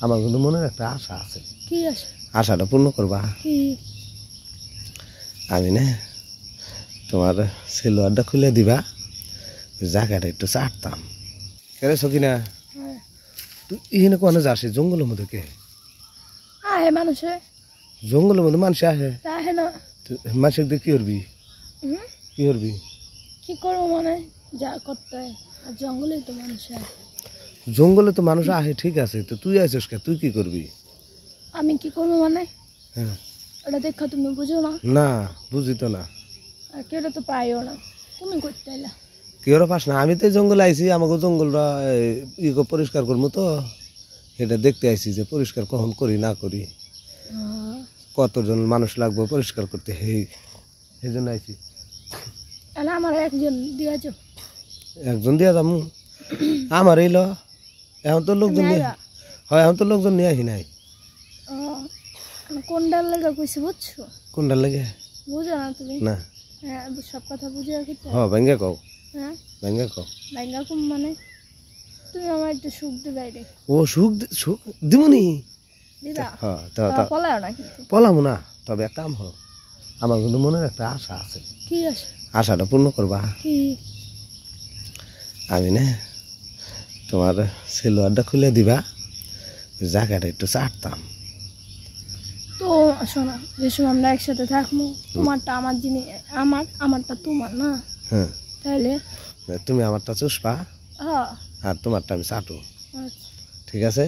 আমার কিন্তু মনের একটা আশা আছে। কি আশা? আশাটা পূর্ণ করবা। কি? আমি না তোমার সেলোয়ারটা খুলে দিবা, জায়গাটা একটু চাটতাম। কেন সকিনা তুই এখানে কোনে যাস? জঙ্গলের মধ্যে কে আহে মানুষে? জঙ্গলের মধ্যে মানুষ আহে? আহে না। মানুষের দিয়ে কি করবি? কি করবি? কি করবো মানে যা করতে হয়, আর জঙ্গলে তো মানুষ আহে। জঙ্গলে তো মানুষ আহে ঠিক আছে, তো তুই আইসস কে? তুই কি করবি? আমি কি করবো মানে? হ্যাঁ ওটা দেখা তুমি বুঝো না? না বুঝি তো না। আর কেউ তো পাইও না, তুমি করতে এলা। কেউ পাস না? আমি তো জঙ্গলে আইছি, আমাকে জঙ্গলটা পরিষ্কার করবো তো, এটা দেখতে আইছি যে পরিষ্কার কখন করি না করি, কতজন মানুষ লাগবে পরিষ্কার করতে, এই জন্য আইছি। আমার একজন দিয়াছ। একজন দিয়া যাবো? আমার এই এখন তো লোকজন নিয়ে, হয় এখন তো লোকজন নিয়ে আহি নাই। কোনটার লেগে কইছি বুঝছো? কোনটার লেগে? বুঝো না তুমি? না। হ্যাঁ সব কথা বুঝে রাখি। ভেঙ্গে কও। হ্যাঁ ভেঙ্গে কও। ভেঙ্গা কম মানে তুমি আমার একটু সুখ দিবে রে। ও সুখ সুখ দিবনি? দিদা হ্যাঁ পলাও না কিন্তু। পলামো না, তবে এক কাম হোক, আমার কিন্তু মনের একটা আশা আছে। কি আশা? আশাটা পূর্ণ করবা। কি? আমি না তোমার সেলোয়ারটা খুলে দিবা, জায়গাটা একটু চাটতাম। তো শোনা, যে সময় আমরা একসাথে থাকবো, তোমারটা আমার জিনিস, আমারটা তোমার না। হ্যাঁ তাহলে তুমি আমারটা চুষবা, হ্যাঁ, আর তোমারটা আমি চাটু। আচ্ছা। ঠিক আছে?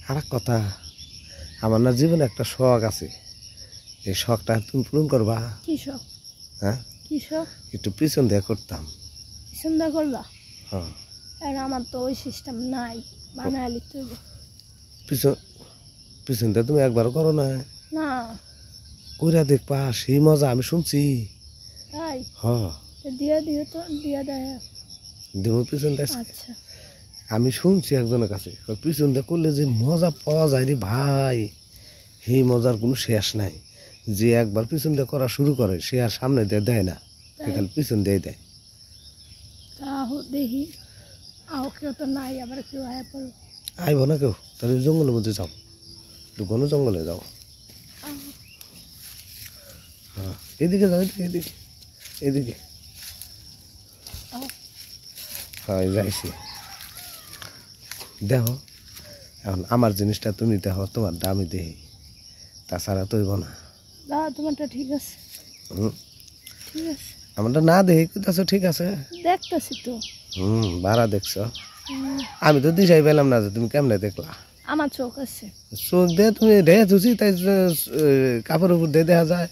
আর এক কথা, আমার না জীবনে একটা শখ আছে, এই শখটা তুমি পূরণ করবা। কি শখ? হ্যাঁ কি শখ? একটু পিছন দিয়ে করতাম। চিন্তা করবা? হ্যাঁ আর আমার তো ওই সিস্টেম নাই, বানায় লিখতে হবে। পিছন দিয়ে তুমি একবারও করো না? না। কইরা দেখবা, সেই মজা আমি শুনছি। তাই? হ্যাঁ দিয়া দিও তো, দিয়া দেয়। দেব পিছন দিয়ে। আচ্ছা। আমি শুনছি একজনের কাছে, পিছন দিয়ে করলে যে মজা পাওয়া যায় রে ভাই, সেই মজার কোনো শেষ নাই। যে একবার পিছন দিয়ে করা শুরু করে সে আর সামনে দিয়ে দেয় না, খালি পিছন দিয়ে দেয়। তাহো দেখি, আও কেউ তো নাই, আবার কেউ আয়া পড়ো। আইব না কেউ? তাহলে জঙ্গলের মধ্যে যাও, একটু ঘন জঙ্গলে যাও। হ্যাঁ এদিকে যাও, এদিকে এদিকে এদিকে। হ্যাঁ যাইছি। দেখো এখন আমার জিনিসটা তুমি দেখো, তোমার দামি দেখি, তাছাড়া তো হইব না। দাদা তোমারটা ঠিক আছে। ঠিক আছে আমারটা না দেখি কোথাও ঠিক আছে, দেখতেছি তো। ভাড়া দেখছো? আমি তো দিশাই পেলাম না যে তুমি কেমনে দেখলা। আমার চোখ আছে। চোখ দিয়ে তুমি রেহে থুছি, তাই কাপড়ের উপর দিয়ে দেখা যায়।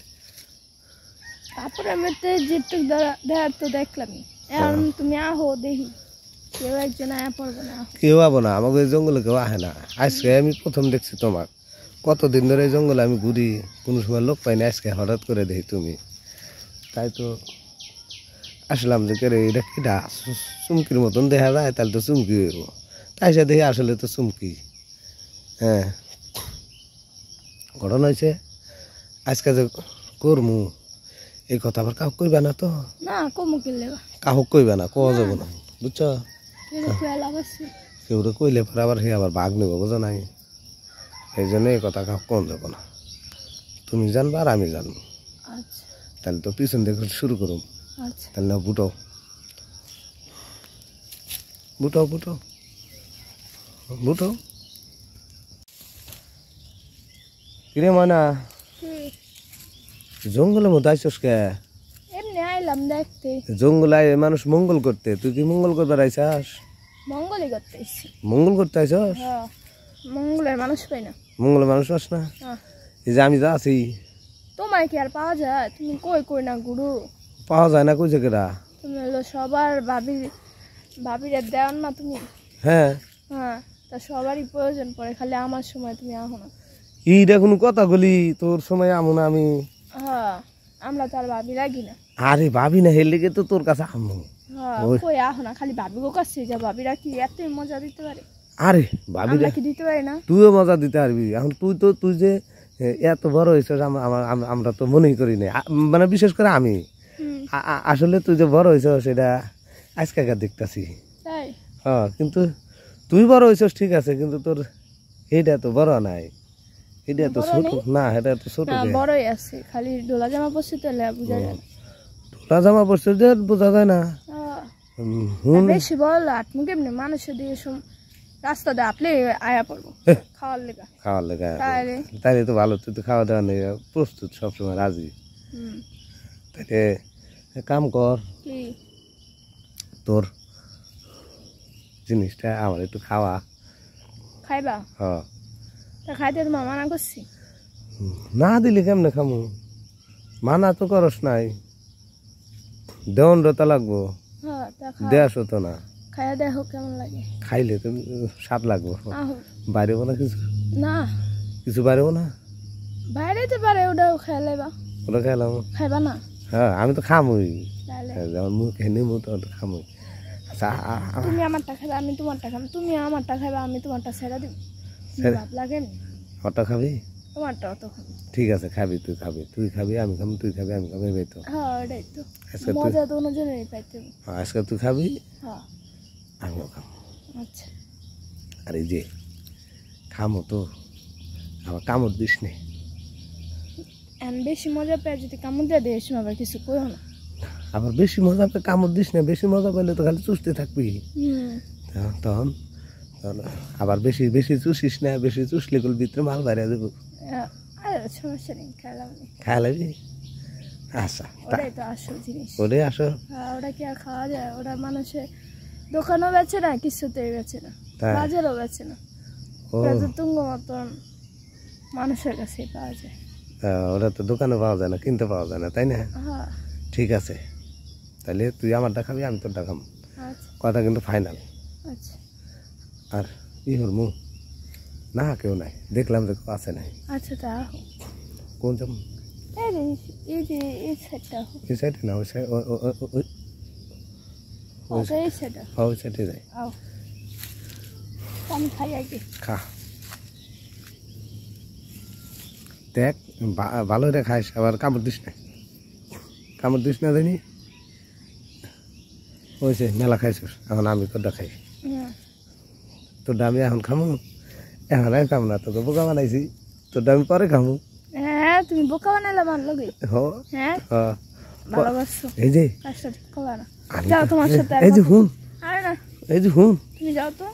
কাপড়ের মধ্যে যেটুক দেখার তো দেখলামই। এখন তুমি আহো দেখি, কেউ একজন আয়া পড়বে না। কেউ আবো না, আমাকে এই জঙ্গলে কেউ আহে না। আজকে আমি প্রথম দেখছি তোমার, কতদিন ধরে এই জঙ্গলে আমি ঘুরি, কোনো সময় লোক পাইনি, আজকে হঠাৎ করে দেখি তুমি। তাই তো আসলাম যে কে রে, এটা কিটা চুমকির মতন দেখা যায়, তাহলে তো চুমকি হইব। তাই সে দেখি আসলে তো চুমকি। হ্যাঁ ঘটনা হয়েছে আজকে যে করমু, এই কথা আবার কাউকে কইবা না তো? না কমু কিনলে কাউকে কইবা না, কোয়া যাবো না, বুঝছো? কেউ কইলে পরে আবার সে আবার ভাগ নেবো, বুঝো নাই? এই জন্য এই কথা কাউকে কোন যাবো না, তুমি জানবা আর আমি জানবো। আচ্ছা তাহলে তো পিছন থেকে শুরু করুম। আচ্ছা তাহলে না বুটাও বুটাও বুটাও বুটাও। কিরে ময়না, জঙ্গলের মধ্যে আইসস কে? এমনি আইলাম দেখতে। জঙ্গলে আয় মানুষ মঙ্গল করতে, তুই কি মঙ্গল করবার আইসাস? মঙ্গলই করতে এসছি। মঙ্গল করতে আইসস? হ্যাঁ, মঙ্গলের মানুষ পাই না। মঙ্গলের মানুষ আস না? এই যে আমি যা আছি, তোমায় কি আর পাওয়া যায়? তুমি কই কই না গুরু, পাওয়া যায় না কই জায়গাটা? তুমি হলো সবার ভাবিরে দেও না তুমি। হ্যাঁ হ্যাঁ, তা সবারই প্রয়োজন পড়ে, খালি আমার সময় তুমি আহো না। এইটা কোনো কথা বলি? তোর সময় আমো না আমি? হ্যাঁ, আমরা তো আর ভাবি লাগি না। আরে ভাবি না, হের লেগে তো তোর কাছে আমো। হ্যাঁ, কই আহো না, খালি ভাবি গো কাছে যা, ভাবিরা কি এত মজা দিতে পারে? আরে ভাবি আমরা কি দিতে পারি না? তুইও মজা দিতে পারবি। এখন তুই যে এত বড় হয়েছিস, আমরা তো মনেই করি না, মানে বিশেষ করে আমি। আসলে তুই যে বড় হয়েছ সেটা আজকালকার দেখতেছি। তাই? হ্যাঁ, কিন্তু তুই বড় হয়েছিস ঠিক আছে, কিন্তু তোর এটা তো বড় নাই, এটা তো বড় ছোট নেই? না, এটা তো ছোট না বড়ই আছে, খালি ডোলা জামা পরছি তো বুঝা যায় না। টোলা জামা পড়ছে যে বোঝা যায় না। হুন বেশি বল আটমু কেমনি মানুষের দিয়ে রাস্তা দিয়ে আটলে আয়া পড়বো খাওয়ার লেগা। খাওয়ার লেগে তাইলে তাইলে তো ভালো, তুই তো খাওয়া দাওয়া নেই প্রস্তুত সবসময় রাজি। হুম, তাইলে এক কাম কর, কি তোর জিনিসটা আমার একটু খাওয়া। খাইবা? হ, তা খাইতে তোমার মানা করছি? না দিলে কেমনে খামু? মানা তো করস নাই, দেওয়ান তো লাগবো, হ্যাঁ তা খাও, দেয়াস তো না, খাইয়া দেখো কেমন লাগে। খাইলে তো স্বাদ লাগবো। আহো বাইরেবো না কিছু, না কিছু বাইরেবো না, বাইরে যেতে পারে, ওটাও খেয়ে লাইবা। ওটা খাইলাম। খাইবা না? হ্যাঁ আমি তো খামুই, তাহলে যেমন মুখে নেবো তখন তো খামুই। আচ্ছা তুমি আমারটা খাইবা, আমি তোমারটা খাবো, তুমি আমারটা খাইবা, আমি তোমারটা ছেড়ে দিব। ছেড়ে- ভাব লাগে নি? ওটা খাবি? তোমারটাও তো খাবো। ঠিক আছে খাবি, তুই খাবি, তুই খাবি আমি খাবো, তুই খাবি আমি খাবি, এই তো। হ্যাঁ ওটাই তো আজকে তুই, মজা, দুজনেরই পাইতে হবে। আজকে তুই খাবি হ্যাঁ আমিও খাবো। আচ্ছা আর এই যে খামো তো, আবার কামড় দিস নে। এখন বেশি মজা পেয়ে যদি কামড় দিয়ে দিয়ে আবার কিছু করো না। আবার বেশি মজা পেয়ে কামড় দিস না, বেশি মজা পেলে তো খালি চুষতে থাকবি। হুম, তখন তখন আবার বেশি বেশি চুষিস না, বেশি চুষলে গুলো ভিতরে মাল বাইরে যাবো। আর সমস্যা নেই, খাইলাম নি। খাই লাগবি? আচ্ছা ওটাই তো আসল জিনিস। ওরে আসো। হ্যাঁ, ওটা কি আর খাওয়া যায়? ওটা মানুষে দোকানও বেচে না, কিছুতেই বেচে না, তাই? বাজারও বেচে না। ও ওটা তো তুঙ্গ মতন মানুষের কাছে পাওয়া যায়। ওরা তো দোকানে পাওয়া যায় না, কিনতে পাওয়া যায় না, তাই না? হ্যাঁ ঠিক আছে, তাহলে তুই আমারটা খাবি আমি তোরটা খাবো, আচ্ছা কথা কিন্তু ফাইনাল। আচ্ছা আর ই হরমু না, কেউ নাই, দেখলাম যে কেউ আছে নাই। আচ্ছা তা কোন যাম? এই যে এই যে এই সাইডটা এই সাইডে না, ওই সাইড, এই সাইডটা ওই সাইডে যাই। আও, আমি খাই আগে। খা, দেখ ভালো রে খাইস, আবার কামড় দিস না, কামড় দিস না জানি। ওইছে মেলা খাইছিস, এখন আমি তোরটা খাই, হুম, তোরটা আমি এখন খামু, এখন আমি খাম না, তোকে বোকা বানাইছি, তোরটা আমি পরে খামু। হ্যাঁ তুমি বোকা বানাইলে আমার লগে। হ হ্যাঁ হ, ভালোবাসছো, এই যে কাজটা করবা না। আমি যাও তো- তোমার সাথে আর এই যে কথা- হুন, আরে না এই যে হুন, তুমি যাও তো।